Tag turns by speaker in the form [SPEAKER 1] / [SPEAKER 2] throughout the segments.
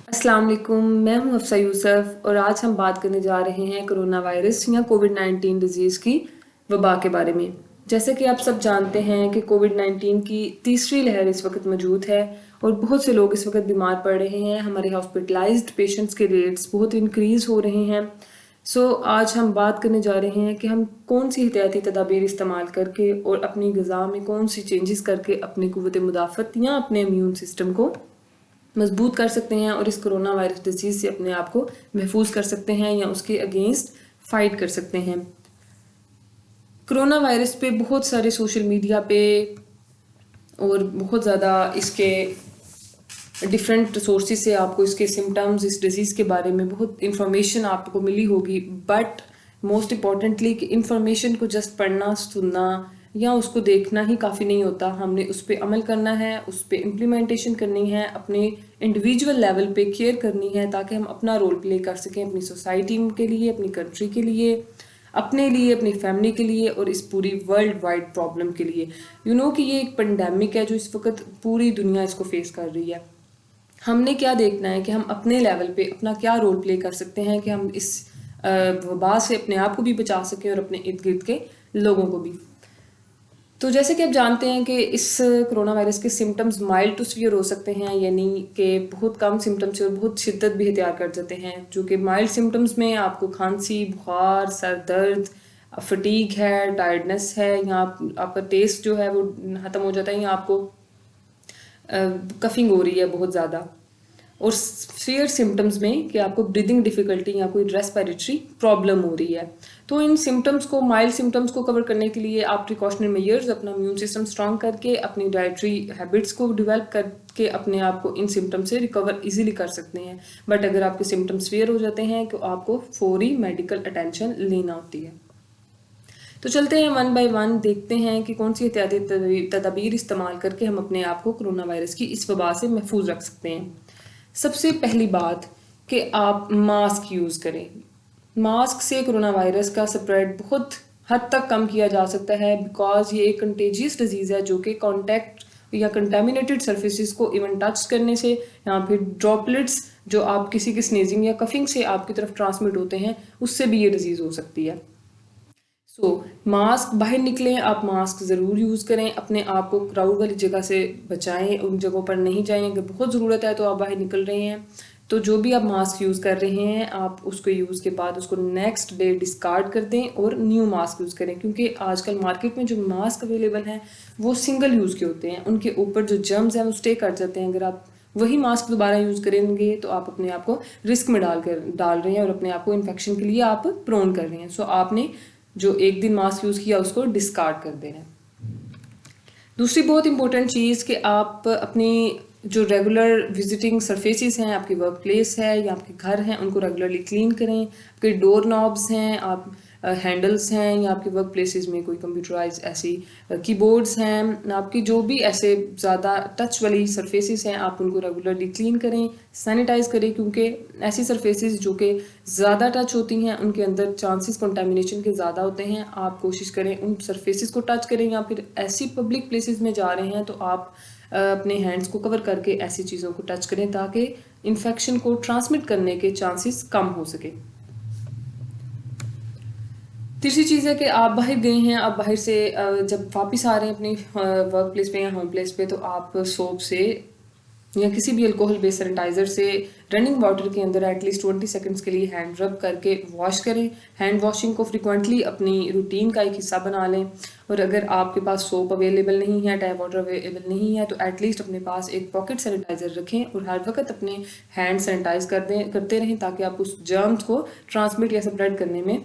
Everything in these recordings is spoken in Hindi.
[SPEAKER 1] अस्सलाम वालेकुम, मैं हूं हफ्सा यूसुफ और आज हम बात करने जा रहे हैं कोरोना वायरस या कोविड-19 डिजीज़ की वबा के बारे में। जैसे कि आप सब जानते हैं कि कोविड-19 की तीसरी लहर इस वक्त मौजूद है और बहुत से लोग इस वक्त बीमार पड़ रहे हैं। हमारे हॉस्पिटलाइज्ड पेशेंट्स के रेट्स बहुत इंक्रीज़ हो रहे हैं। आज हम बात करने जा रहे हैं कि हम कौन सी एहतियाती तदाबीर इस्तेमाल करके और अपनी ग़िज़ा में कौन सी चेंजेस करके अपनी क़ुव्वत मुदाफ़त या अपने इम्यून सिस्टम को मजबूत कर सकते हैं और इस कोरोना वायरस डिजीज़ से अपने आप को महफूज कर सकते हैं या उसके अगेंस्ट फाइट कर सकते हैं। कोरोना वायरस पे बहुत सारे सोशल मीडिया पे और बहुत ज़्यादा इसके डिफरेंट सोर्सेज से आपको इसके सिम्टम्स, इस डिजीज़ के बारे में बहुत इंफॉर्मेशन आपको मिली होगी। बट मोस्ट इम्पॉर्टेंटली कि इंफॉर्मेशन को जस्ट पढ़ना, सुनना या उसको देखना ही काफ़ी नहीं होता। हमने उस पर अमल करना है, उस पर इम्प्लीमेंटेशन करनी है, अपने इंडिविजुअल लेवल पे केयर करनी है ताकि हम अपना रोल प्ले कर सकें अपनी सोसाइटी के लिए, अपनी कंट्री के लिए, अपने लिए, अपनी फैमिली के लिए और इस पूरी वर्ल्ड वाइड प्रॉब्लम के लिए। कि ये एक पेंडेमिक है जो इस वक्त पूरी दुनिया इसको फेस कर रही है। हमने क्या देखना है कि हम अपने लेवल पे अपना क्या रोल प्ले कर सकते हैं कि हम इस वबा से अपने आप को भी बचा सकें और अपने इर्द गिर्द के लोगों को भी। तो जैसे कि आप जानते हैं कि इस कोरोना वायरस के सिम्टम्स माइल्ड टू सीवियर हो सकते हैं, यानी कि बहुत कम सिम्टम्स और बहुत शिद्दत भी इख्तियार कर जाते हैं। जो कि माइल्ड सिम्टम्स में आपको खांसी, बुखार, सर दर्द, फटीग है, टायर्डनेस है, या आपका टेस्ट जो है वो ख़त्म हो जाता है, या आपको कफिंग हो रही है बहुत ज़्यादा। और सीवियर सिम्टम्स में कि आपको ब्रीदिंग डिफ़िकल्टी या कोई रेस्पिरेटरी प्रॉब्लम हो रही है। तो इन सिम्टम्स को, माइल्ड सिम्टम्स को कवर करने के लिए आप प्रिकॉशनरी मेजर्स, अपना इम्यून सिस्टम स्ट्रॉन्ग करके, अपनी डाइटरी हैबिट्स को डेवलप करके अपने आप को इन सिम्टम्स से रिकवर इजीली कर सकते हैं। बट अगर आपके सिम्टम्स सीवियर हो जाते हैं तो आपको फौरी मेडिकल अटेंशन लेना होती है। तो चलते हैं वन बाय वन, देखते हैं कि कौन सी एहतियाती तदाबीर इस्तेमाल करके हम अपने आप को कोरोना वायरस की इस वबा से महफूज रख सकते हैं। सबसे पहली बात कि आप मास्क यूज़ करें। मास्क से कोरोना वायरस का स्प्रेड बहुत हद तक कम किया जा सकता है, बिकॉज ये एक कंटेजियस डिजीज़ है जो कि कॉन्टैक्ट या कंटेमिनेटेड सर्फेसिस को इवन टच करने से या फिर ड्रॉपलेट्स जो आप किसी की स्नेजिंग या कफिंग से आपकी तरफ ट्रांसमिट होते हैं, उससे भी ये डिजीज़ हो सकती है। मास्क, बाहर निकलें आप मास्क ज़रूर यूज़ करें, अपने आप को क्राउड वाली जगह से बचाएं, उन जगहों पर नहीं जाएं। अगर बहुत ज़रूरत है तो आप बाहर निकल रहे हैं तो जो भी आप मास्क यूज़ कर रहे हैं, आप उसको यूज़ के बाद उसको नेक्स्ट डे डिस्कार्ड कर दें और न्यू मास्क यूज़ करें। क्योंकि आजकल मार्केट में जो मास्क अवेलेबल हैं वो सिंगल यूज़ के होते हैं, उनके ऊपर जो जर्म्स हैं वो स्टे कर जाते हैं। अगर आप वही मास्क दोबारा यूज़ करेंगे तो आप अपने आप को रिस्क में डाल रहे हैं और अपने आप को इन्फेक्शन के लिए आप प्रोन कर रहे हैं। आपने जो एक दिन मास्क यूज़ किया उसको डिस्कार्ड कर देना है। दूसरी बहुत इंपॉर्टेंट चीज़ कि आप अपनी जो रेगुलर विजिटिंग सरफेसेस हैं, आपकी वर्क प्लेस है या आपके घर हैं, उनको रेगुलरली क्लीन करें। आपके डोर नॉब्स हैं, आप हैंडल्स हैं, या आपके वर्क प्लेसेस में कोई कंप्यूटराइज ऐसी कीबोर्ड्स हैं, आपकी जो भी ऐसे ज़्यादा टच वाली सरफेसेस हैं, आप उनको रेगुलरली क्लीन करें, सैनिटाइज़ करें। क्योंकि ऐसी सरफेसेस जो कि ज़्यादा टच होती हैं उनके अंदर चांसेस कंटामिनेशन के ज़्यादा होते हैं। आप कोशिश करें उन सरफेसेस को टच करें, या फिर ऐसी पब्लिक प्लेसेस में जा रहे हैं तो आप अपने हैंड्स को कवर करके ऐसी चीज़ों को टच करें ताकि इन्फेक्शन को ट्रांसमिट करने के चांसेस कम हो सके। तीसरी चीज़ है कि आप बाहर गए हैं, आप बाहर से जब वापस आ रहे हैं अपनी वर्क प्लेस पे या होम प्लेस पे, तो आप सोप से या किसी भी अल्कोहल बेस्ड सैनिटाइज़र से रनिंग वाटर के अंदर एटलीस्ट 20 सेकंड्स के लिए हैंड रब करके वॉश करें। हैंड वॉशिंग को फ्रिक्वेंटली अपनी रूटीन का एक हिस्सा बना लें। और अगर आपके पास सोप अवेलेबल नहीं है, टैप वाटर अवेलेबल नहीं है, तो एटलीस्ट अपने पास एक पॉकेट सैनिटाइज़र रखें और हर वक्त अपने हैंड सैनिटाइज करते रहें ताकि आप उस जर्म्स को ट्रांसमिट या स्प्रेड करने में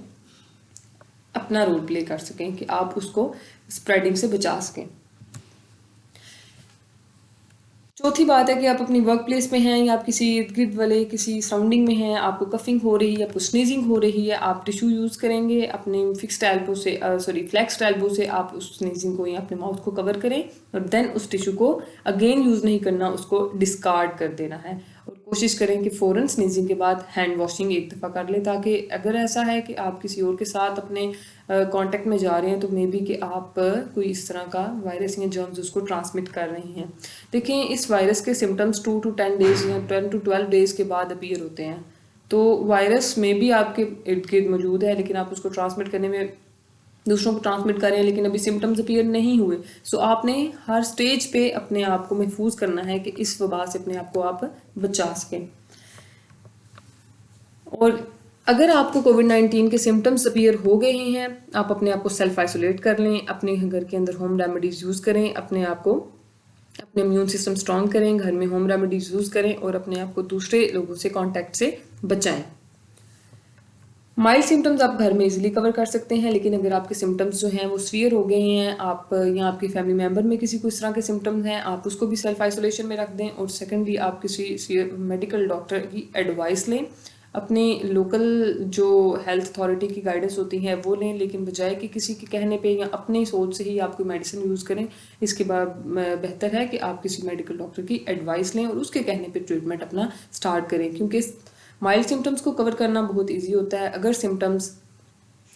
[SPEAKER 1] अपना रोल प्ले कर सकें, कि आप उसको स्प्रेडिंग से बचा सकें। चौथी बात है कि आप अपनी वर्क प्लेस में हैं या आप किसी इर्द गिर्द वाले किसी सराउंडिंग में हैं, आपको कफिंग हो रही है, आपको स्नीजिंग हो रही है, आप टिश्यू यूज़ करेंगे अपने फ्लेक्स्ड एल्बो से आप उस स्नीजिंग को या अपने माउथ को कवर करें और देन उस टिश्यू को अगेन यूज़ नहीं करना, उसको डिस्कार्ड कर देना है। और कोशिश करें कि फ़ौरन स्नीजिंग के बाद हैंड वॉशिंग एक दफ़ा कर लें, ताकि अगर ऐसा है कि आप किसी और के साथ अपने कांटेक्ट में जा रहे हैं तो मे बी कि आप कोई इस तरह का वायरस या जर्म्स उसको ट्रांसमिट कर रही हैं। देखें, इस वायरस के सिम्टम्स 2 to 10 डेज़ या 10 to 12 डेज़ के बाद अपीयर होते हैं। तो वायरस में भी आपके इर्द गिर्द मौजूद है, लेकिन आप उसको ट्रांसमिट करने में दूसरों को ट्रांसमिट कर रहे हैं, लेकिन अभी सिम्टम्स अपीयर नहीं हुए। सो आपने हर स्टेज पे अपने आप को महफूज करना है कि इस वबा से अपने आप को आप बचा सकें। और अगर आपको कोविड-19 के सिम्टम्स अपीयर हो गए हैं, आप अपने आप को सेल्फ आइसोलेट कर लें, अपने घर के अंदर होम रेमेडीज़ यूज़ करें, अपने आप को अपने इम्यून सिस्टम स्ट्रॉन्ग करें, घर में होम रेमेडीज़ यूज़ करें और अपने आप को दूसरे लोगों से कॉन्टैक्ट से बचाएं। माइल्ड सिम्टम्स आप घर में इजीली कवर कर सकते हैं, लेकिन अगर आपके सिम्टम्स जो हैं वो सीवियर हो गए हैं, आप या आपके फैमिली मेम्बर में किसी को इस तरह के सिम्टम्स हैं, आप उसको भी सेल्फ आइसोलेशन में रख दें। और सेकेंडली, आप किसी मेडिकल डॉक्टर की एडवाइस लें, अपने लोकल जो हेल्थ अथॉरिटी की गाइडेंस होती है वो लें, लेकिन बजाय कि किसी के कहने पे या अपनी सोच से ही आप कोई मेडिसिन यूज़ करें, इसके बाद बेहतर है कि आप किसी मेडिकल डॉक्टर की एडवाइस लें और उसके कहने पे ट्रीटमेंट अपना स्टार्ट करें, क्योंकि माइल्ड सिम्टम्स को कवर करना बहुत ईजी होता है। अगर सिम्टम्स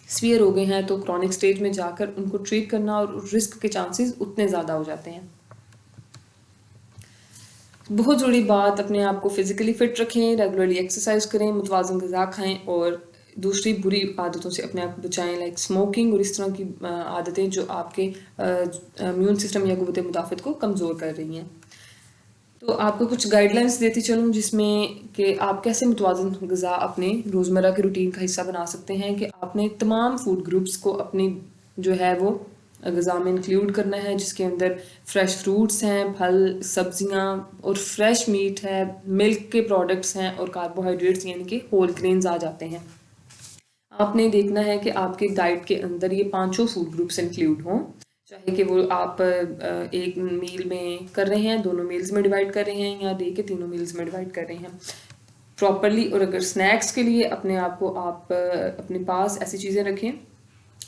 [SPEAKER 1] सीवियर हो गए हैं तो क्रॉनिक स्टेज में जाकर उनको ट्रीट करना और रिस्क के चांसेस उतने ज़्यादा हो जाते हैं। बहुत ज़रूरी बात, अपने आप को फिज़िकली फ़िट रखें, रेगुलरली एक्सरसाइज करें, मुतवाज़न ग़िज़ा खाएँ और दूसरी बुरी आदतों से अपने आप को बचाएं, लाइक स्मोकिंग और इस तरह की आदतें जो आपके इम्यून सिस्टम या क़ुव्वत मुदाफ़त को कमज़ोर कर रही हैं। तो आपको कुछ गाइडलाइंस देती चलूँ जिसमें कि आप कैसे मुतवाज़न ग़िज़ा अपने रोज़मर्रा की रूटीन का हिस्सा बना सकते हैं, कि आपने तमाम फूड ग्रुप्स को अपनी जो है वो ग़िज़ा में इंक्लूड करना है, जिसके अंदर फ्रेश फ्रूट्स हैं, फल, सब्जियां और फ्रेश मीट है, मिल्क के प्रोडक्ट्स हैं और कार्बोहाइड्रेट्स यानी कि होल ग्रेन्स आ जाते हैं। आपने देखना है कि आपके डाइट के अंदर ये पांचों फूड ग्रुप्स इंक्लूड हों, चाहे कि वो आप एक मील में कर रहे हैं, दोनों मील्स में डिवाइड कर रहे हैं या डे के तीनों मील्स में डिवाइड कर रहे हैं प्रॉपरली। और अगर स्नैक्स के लिए अपने आप को आप अपने पास ऐसी चीज़ें रखें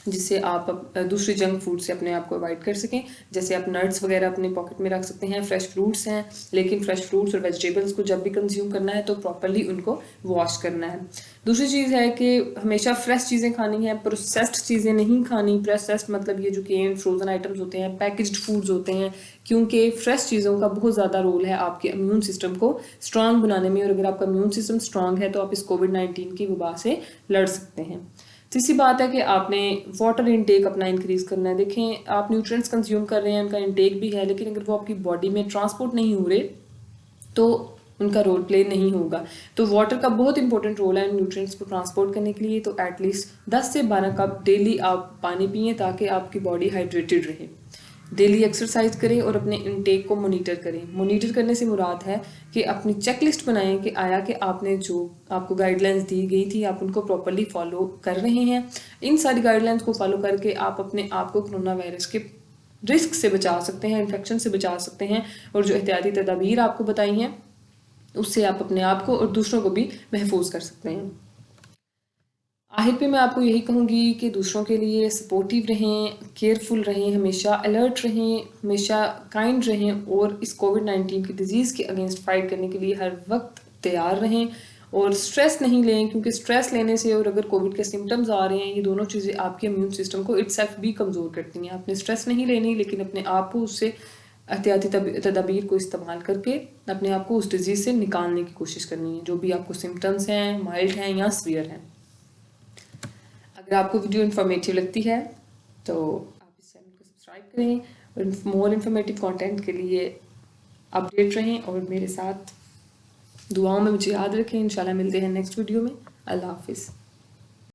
[SPEAKER 1] जिससे आप दूसरी जंक फूड से अपने आप को अवॉइड कर सकें, जैसे आप नट्स वगैरह अपने पॉकेट में रख सकते हैं। फ्रेश फ्रूट्स हैं, लेकिन फ्रेश फ्रूट्स और वेजिटेबल्स को जब भी कंज्यूम करना है तो प्रॉपरली उनको वॉश करना है। दूसरी चीज़ है कि हमेशा फ्रेश चीज़ें खानी है, प्रोसेस्ड चीज़ें नहीं खानी। प्रोसेस्ड मतलब ये जो केन फ्रोज़न आइटम्स होते हैं, पैकेज्ड फूड्स होते हैं, क्योंकि फ्रेश चीज़ों का बहुत ज़्यादा रोल है आपके इम्यून सिस्टम को स्ट्रॉन्ग बनाने में, और अगर आपका इम्यून सिस्टम स्ट्रॉन्ग है तो आप इस कोविड-19 की वबा से लड़ सकते हैं। तीसरी बात है कि आपने वाटर इनटेक अपना इंक्रीज़ करना है। देखें, आप न्यूट्रिएंट्स कंज्यूम कर रहे हैं, उनका इनटेक भी है, लेकिन अगर वो आपकी बॉडी में ट्रांसपोर्ट नहीं हो रहे तो उनका रोल प्ले नहीं होगा। तो वाटर का बहुत इंपॉर्टेंट रोल है न्यूट्रिएंट्स को ट्रांसपोर्ट करने के लिए। तो एटलीस्ट 10 से 12 कप डेली आप पानी पिएं ताकि आपकी बॉडी हाइड्रेटेड रहे। डेली एक्सरसाइज करें और अपने इनटेक को मॉनिटर करें। मॉनिटर करने से मुराद है कि अपनी चेकलिस्ट बनाएं कि आया कि आपने जो आपको गाइडलाइंस दी गई थी आप उनको प्रॉपर्ली फॉलो कर रहे हैं। इन सारी गाइडलाइंस को फॉलो करके आप अपने आप को कोरोना वायरस के रिस्क से बचा सकते हैं, इन्फेक्शन से बचा सकते हैं, और जो एहतियाती तदाबीर आपको बताई हैं उससे आप अपने आप को और दूसरों को भी महफूज कर सकते हैं। आखिर पे मैं आपको यही कहूँगी कि दूसरों के लिए सपोर्टिव रहें, केयरफुल रहें, हमेशा अलर्ट रहें, हमेशा काइंड रहें, और इस कोविड-19 की डिज़ीज़ के अगेंस्ट फाइट करने के लिए हर वक्त तैयार रहें। और स्ट्रेस नहीं लें, क्योंकि स्ट्रेस लेने से और अगर कोविड के सिम्टम्स आ रहे हैं, ये दोनों चीज़ें आपके इम्यून सिस्टम को इटसेल्फ भी कमज़ोर करती हैं। आपने स्ट्रेस नहीं लेनी, लेकिन अपने आप को उससे एहतियाती तदाबीर को इस्तेमाल करके अपने आप को उस डिज़ीज़ से निकालने की कोशिश करनी है, जो भी आपको सिम्टम्स हैं, माइल्ड हैं या सीवियर हैं। अगर आपको वीडियो इन्फॉर्मेटिव लगती है तो आप इस चैनल को सब्सक्राइब करें, और मोर इन्फॉर्मेटिव कंटेंट के लिए अपडेट रहें और मेरे साथ दुआओं में मुझे याद रखें। इंशाल्लाह मिलते हैं नेक्स्ट वीडियो में। अल्लाह हाफिज़।